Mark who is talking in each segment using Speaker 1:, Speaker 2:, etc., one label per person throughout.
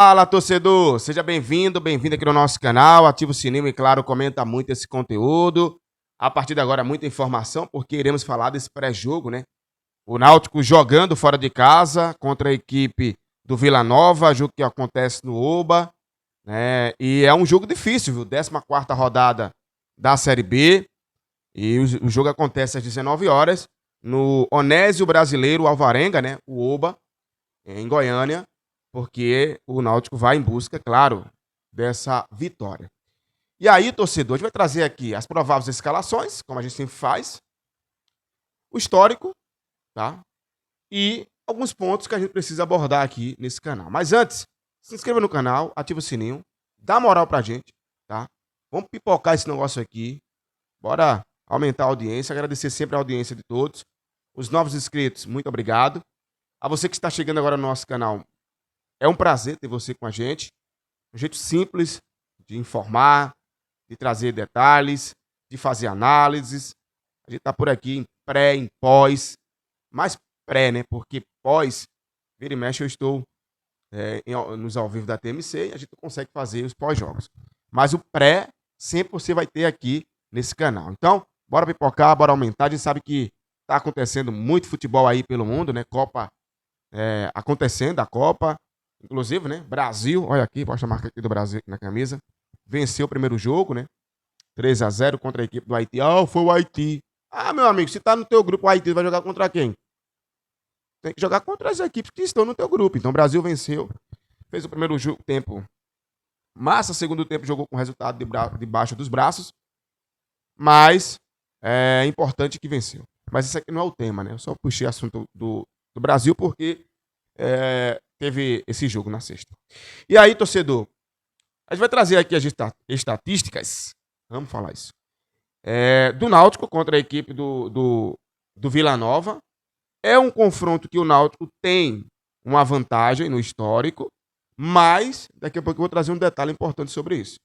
Speaker 1: Fala, torcedor! Seja bem-vindo, bem-vindo aqui no nosso canal. Ativa o sininho e, claro, comenta muito esse conteúdo. A partir de agora, muita informação, porque iremos falar desse pré-jogo, né? O Náutico jogando fora de casa contra a equipe do Vila Nova, jogo que acontece no Oba, né? E é um jogo difícil, viu? 14ª rodada da Série B. E o jogo acontece às 19 horas no Onésio Brasileiro Alvarenga, né? O Oba, em Goiânia, porque o Náutico vai em busca, claro, dessa vitória. E aí, torcedor, a gente vai trazer aqui as prováveis escalações, como a gente sempre faz, o histórico, tá? E alguns pontos que a gente precisa abordar aqui nesse canal. Mas antes, se inscreva no canal, ativa o sininho, dá moral pra gente, tá? Vamos pipocar esse negócio aqui, bora aumentar a audiência, agradecer sempre a audiência de todos. Os novos inscritos, muito obrigado. A você que está chegando agora no nosso canal, é um prazer ter você com a gente. Um jeito simples de informar, de trazer detalhes, de fazer análises. A gente está por aqui em pré, em pós, mais pré, né? Porque pós, vira e mexe, eu estou nos ao vivo da TMC e a gente consegue fazer os pós-jogos. Mas o pré, sempre você vai ter aqui nesse canal. Então, bora pipocar, bora aumentar. A gente sabe que está acontecendo muito futebol aí pelo mundo, né? Copa acontecendo, a Copa. Inclusive, né? Brasil, olha aqui, mostra a marca aqui do Brasil na camisa. Venceu o primeiro jogo, né? 3-0 contra a equipe do Haiti. Ah, foi o Haiti. Ah, meu amigo, se tá no teu grupo, o Haiti vai jogar contra quem? Tem que jogar contra as equipes que estão no teu grupo. Então, o Brasil venceu. Fez o primeiro tempo massa, segundo tempo jogou com resultado debaixo dos braços. Mas é importante que venceu. Mas isso aqui não é o tema, né? Eu só puxei assunto do Brasil porque teve esse jogo na sexta. E aí, torcedor, a gente vai trazer aqui as estatísticas, vamos falar isso, do Náutico contra a equipe do Vila Nova. É um confronto que o Náutico tem uma vantagem no histórico, mas daqui a pouco eu vou trazer um detalhe importante sobre isso.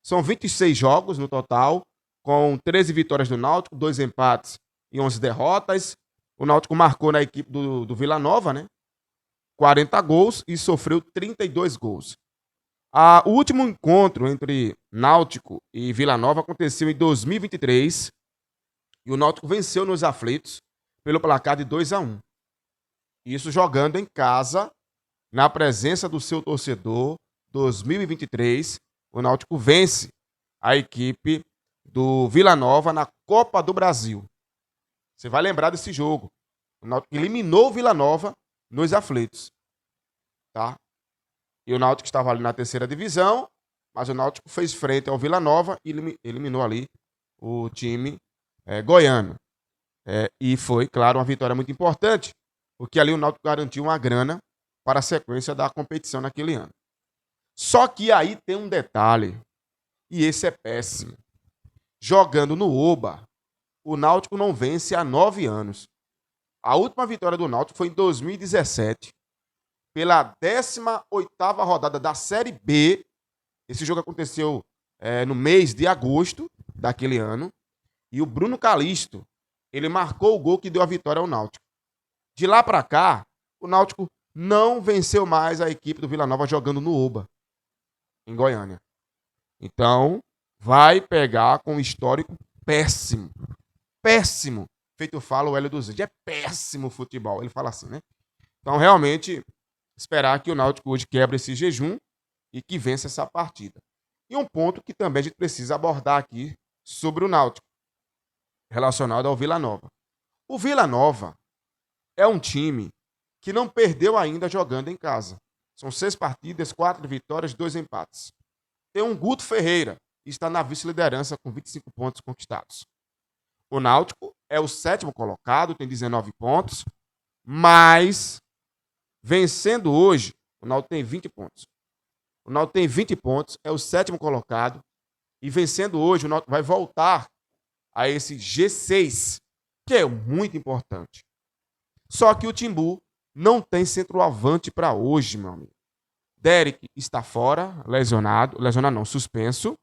Speaker 1: São 26 jogos no total, com 13 vitórias do Náutico, 2 empates e 11 derrotas. O Náutico marcou na equipe do Vila Nova, né? 40 gols e sofreu 32 gols. O último encontro entre Náutico e Vila Nova aconteceu em 2023 e o Náutico venceu nos aflitos pelo placar de 2-1. Isso jogando em casa, na presença do seu torcedor. 2023, o Náutico vence a equipe do Vila Nova na Copa do Brasil. Você vai lembrar desse jogo. O Náutico eliminou o Vila Nova nos aflitos, tá? E o Náutico estava ali na terceira divisão, mas o Náutico fez frente ao Vila Nova e eliminou ali o time goiano. E foi, claro, uma vitória muito importante, porque ali o Náutico garantiu uma grana para a sequência da competição naquele ano. Só que aí tem um detalhe, e esse é péssimo. Jogando no Oba, o Náutico não vence há 9 anos. A última vitória do Náutico foi em 2017, pela 18ª rodada da Série B. Esse jogo aconteceu no mês de agosto daquele ano. E o Bruno Calixto, ele marcou o gol que deu a vitória ao Náutico. De lá para cá, o Náutico não venceu mais a equipe do Vila Nova jogando no Oba, em Goiânia. Então, vai pegar com um histórico péssimo. Péssimo. Feito fala o Hélio dos Anjos. É péssimo futebol. Ele fala assim, né? Então, realmente, esperar que o Náutico hoje quebre esse jejum e que vença essa partida. E um ponto que também a gente precisa abordar aqui sobre o Náutico, relacionado ao Vila Nova. O Vila Nova é um time que não perdeu ainda jogando em casa. São 6 partidas, 4 vitórias, 2 empates. Tem um Guto Ferreira, que está na vice-liderança com 25 pontos conquistados. O Náutico é o 7º colocado, tem 19 pontos, mas vencendo hoje, o Náutico tem 20 pontos. O Náutico tem 20 pontos, é o 7º colocado, e vencendo hoje, o Náutico vai voltar a esse G6, que é muito importante. Só que o Timbu não tem centroavante para hoje, meu amigo. Derek está fora, lesionado não, suspenso.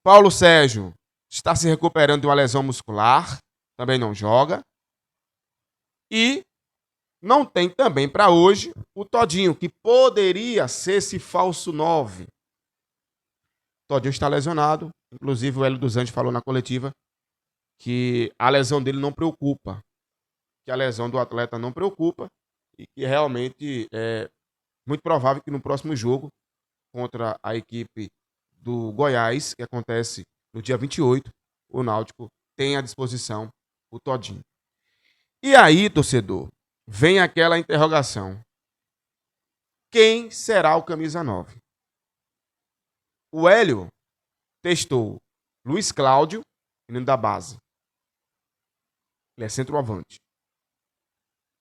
Speaker 1: Paulo Sérgio está se recuperando de uma lesão muscular, também não joga. E Não tem também para hoje o Todinho, que poderia ser esse falso 9. O Todinho está lesionado. Inclusive o Hélio dos Anjos falou na coletiva que a lesão dele não preocupa. Que a lesão do atleta não preocupa. E que realmente é muito provável que no próximo jogo contra a equipe do Goiás, que acontece no dia 28, o Náutico tem à disposição o Todinho. E aí, torcedor, vem aquela interrogação. Quem será o camisa 9? O Hélio testou Luiz Cláudio, menino da base. Ele é centroavante.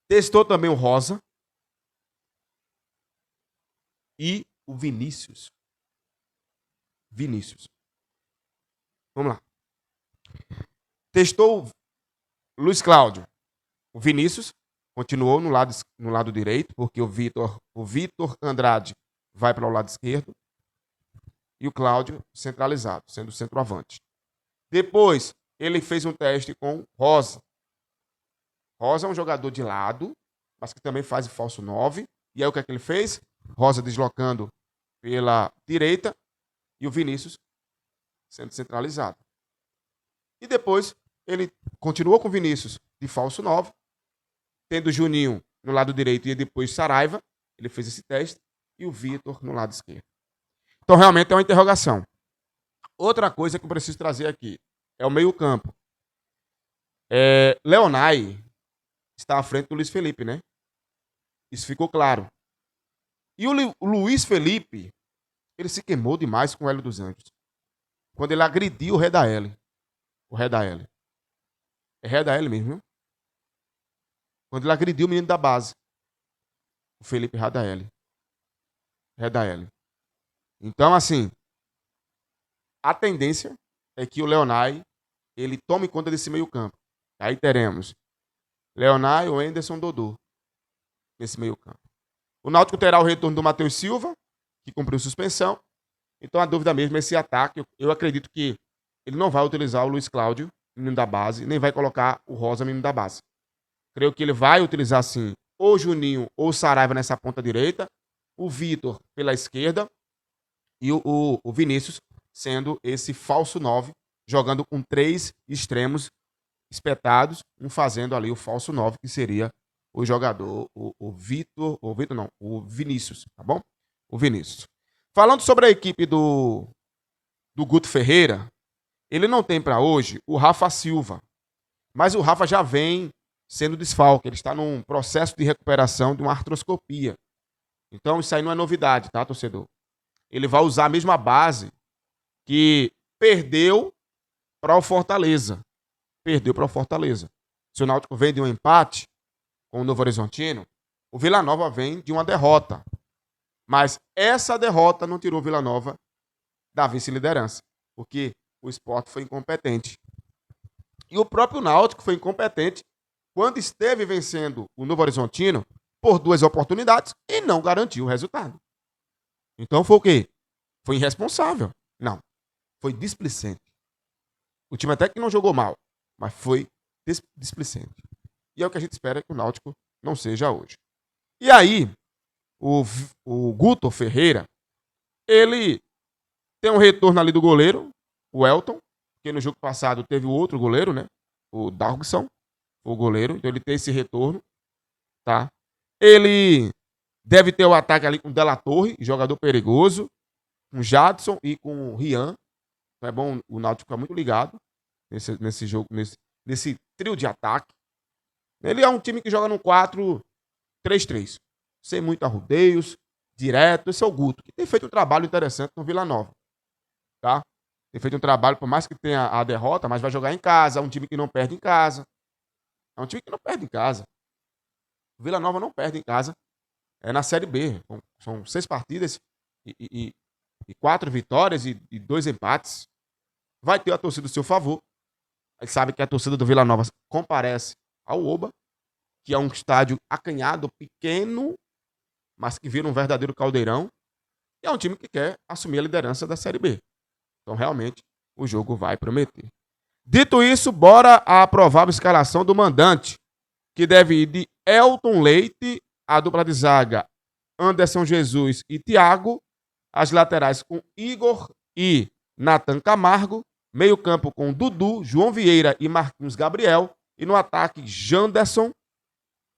Speaker 1: Testou também o Rosa e o Vinícius. Vamos lá. Testou o Luiz Cláudio. O Vinícius continuou no lado direito, porque o Vitor Andrade vai para o lado esquerdo. E o Cláudio centralizado, sendo centroavante. Depois, ele fez um teste com Rosa. Rosa é um jogador de lado, mas que também faz o falso 9. E aí o que é que ele fez? Rosa deslocando pela direita e o Vinícius sendo centralizado. E depois ele continuou com o Vinícius de falso 9, tendo o Juninho no lado direito e depois Saraiva. Ele fez esse teste e o Vitor no lado esquerdo. Então realmente é uma interrogação. Outra coisa que eu preciso trazer aqui é o meio-campo. Leonai está à frente do Luiz Felipe, né? Isso ficou claro. E o Luiz Felipe, ele se queimou demais com o Hélio dos Anjos. Quando ele agrediu o Redael. O Redael. É Redael mesmo, viu? Quando ele agrediu o menino da base. O Felipe Redael. Então, assim, a tendência é que o Leonai, ele tome conta desse meio campo. Aí teremos Leonai, o Anderson, Dodô, nesse meio campo. O Náutico terá o retorno do Matheus Silva, que cumpriu suspensão. Então a dúvida mesmo é esse ataque. Eu acredito que ele não vai utilizar o Luiz Cláudio, menino da base, nem vai colocar o Rosa, menino da base. Creio que ele vai utilizar, sim, ou o Juninho ou o Saraiva nessa ponta direita, o Vitor pela esquerda e o Vinícius sendo esse falso 9, jogando com 3 extremos espetados, um fazendo ali o falso 9, que seria o jogador, o Vinícius, tá bom? O Vinícius. Falando sobre a equipe do Guto Ferreira, ele não tem para hoje o Rafa Silva, mas o Rafa já vem sendo desfalque, ele está num processo de recuperação de uma artroscopia. Então isso aí não é novidade, tá, torcedor? Ele vai usar a mesma base que perdeu para o Fortaleza. Se o Náutico vem de um empate com o Novo Horizontino, o Vila Nova vem de uma derrota. Mas essa derrota não tirou o Vila Nova da vice-liderança, porque o Sport foi incompetente. E o próprio Náutico foi incompetente quando esteve vencendo o Novo Horizontino por 2 oportunidades e não garantiu o resultado. Então foi o quê? Foi irresponsável? Não. Foi displicente. O time até que não jogou mal, mas foi displicente. E é o que a gente espera que o Náutico não seja hoje. E aí, o Guto Ferreira, ele tem um retorno ali do goleiro, o Elton, que no jogo passado teve o outro goleiro, né? O Dargson, o goleiro. Então ele tem esse retorno, tá? Ele deve ter o ataque ali com o Della Torre, jogador perigoso, com o Jadson e com o Rian. Então é bom o Náutico ficar muito ligado nesse jogo, nesse trio de ataque. Ele é um time que joga no 4-3-3. Sem muito arrudeios, direto. Esse é o Guto, que tem feito um trabalho interessante no Vila Nova. Tá? Tem feito um trabalho, por mais que tenha a derrota, mas vai jogar em casa. É um time que não perde em casa. O Vila Nova não perde em casa. É na Série B. São 6 partidas e 4 vitórias e 2 empates. Vai ter a torcida do seu favor. Ele sabe que a torcida do Vila Nova comparece ao Oba, que é um estádio acanhado, pequeno, mas que vira um verdadeiro caldeirão. E é um time que quer assumir a liderança da Série B. Então, realmente, o jogo vai prometer. Dito isso, bora à provável escalação do mandante, que deve ir de Elton Leite, a dupla de zaga Anderson Jesus e Thiago, as laterais com Igor e Nathan Camargo, meio campo com Dudu, João Vieira e Marquinhos Gabriel, e no ataque Janderson,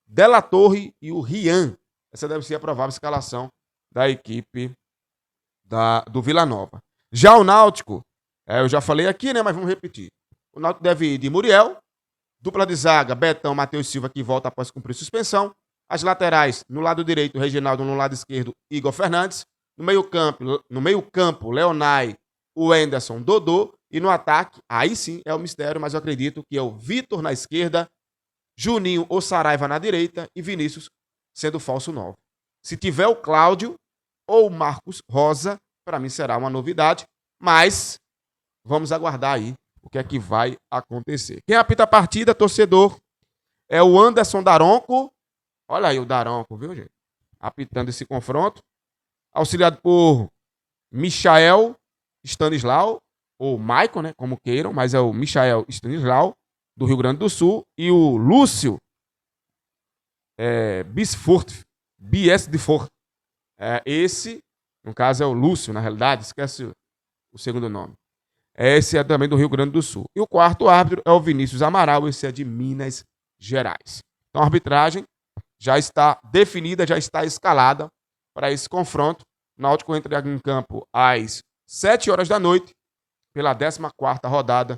Speaker 1: Della Torre e o Rian. Essa deve ser a provável escalação da equipe do Vila Nova. Já o Náutico, eu já falei aqui, né, mas vamos repetir. O Náutico deve ir de Muriel, dupla de zaga, Betão, Matheus Silva, que volta após cumprir suspensão. As laterais, no lado direito, Reginaldo, no lado esquerdo, Igor Fernandes. No meio-campo, Leonai, o Anderson, Dodô. E no ataque, aí sim é o mistério, mas eu acredito que é o Vitor na esquerda, Juninho ou Saraiva na direita e Vinícius sendo falso 9. Se tiver o Cláudio ou o Marcos Rosa, para mim será uma novidade, mas vamos aguardar aí o que é que vai acontecer. Quem apita a partida, torcedor, é o Anderson Daronco. Olha aí o Daronco, viu, gente? Apitando esse confronto. Auxiliado por Michael Stanislau, ou Maicon, né? Como queiram, mas é o Michael Stanislau, do Rio Grande do Sul. E o Lúcio Biesfort. Esse, no caso, é o Lúcio, na realidade, esquece o segundo nome. Esse é também do Rio Grande do Sul. E o quarto árbitro é o Vinícius Amaral, esse é de Minas Gerais. Então a arbitragem já está definida, já está escalada para esse confronto. O Náutico entra em campo às 7 horas da noite, pela 14ª rodada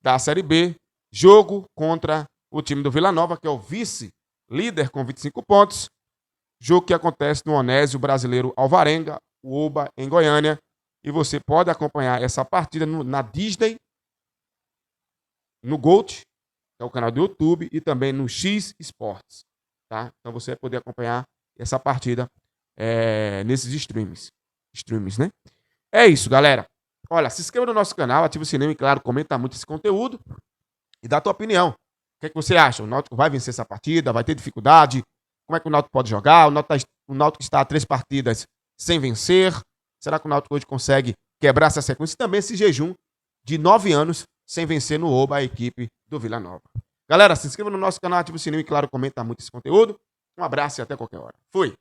Speaker 1: da Série B. Jogo contra o time do Vila Nova, que é o vice-líder com 25 pontos. Jogo que acontece no Onésio Brasileiro Alvarenga, o Oba, em Goiânia. E você pode acompanhar essa partida na Disney, no Gold, que é o canal do YouTube, e também no X Sports. Tá? Então você vai poder acompanhar essa partida nesses streams, né? É isso, galera. Olha, se inscreva no nosso canal, ativa o sininho e, claro, comenta muito esse conteúdo e dá a tua opinião. O que é que você acha? O Náutico vai vencer essa partida? Vai ter dificuldade? Como é que o Náutico pode jogar? O Náutico está a 3 partidas sem vencer. Será que o Náutico hoje consegue quebrar essa sequência? E também esse jejum de 9 anos sem vencer no Oba a equipe do Vila Nova. Galera, se inscreva no nosso canal, ativa o sininho e, claro, comenta muito esse conteúdo. Um abraço e até qualquer hora. Fui!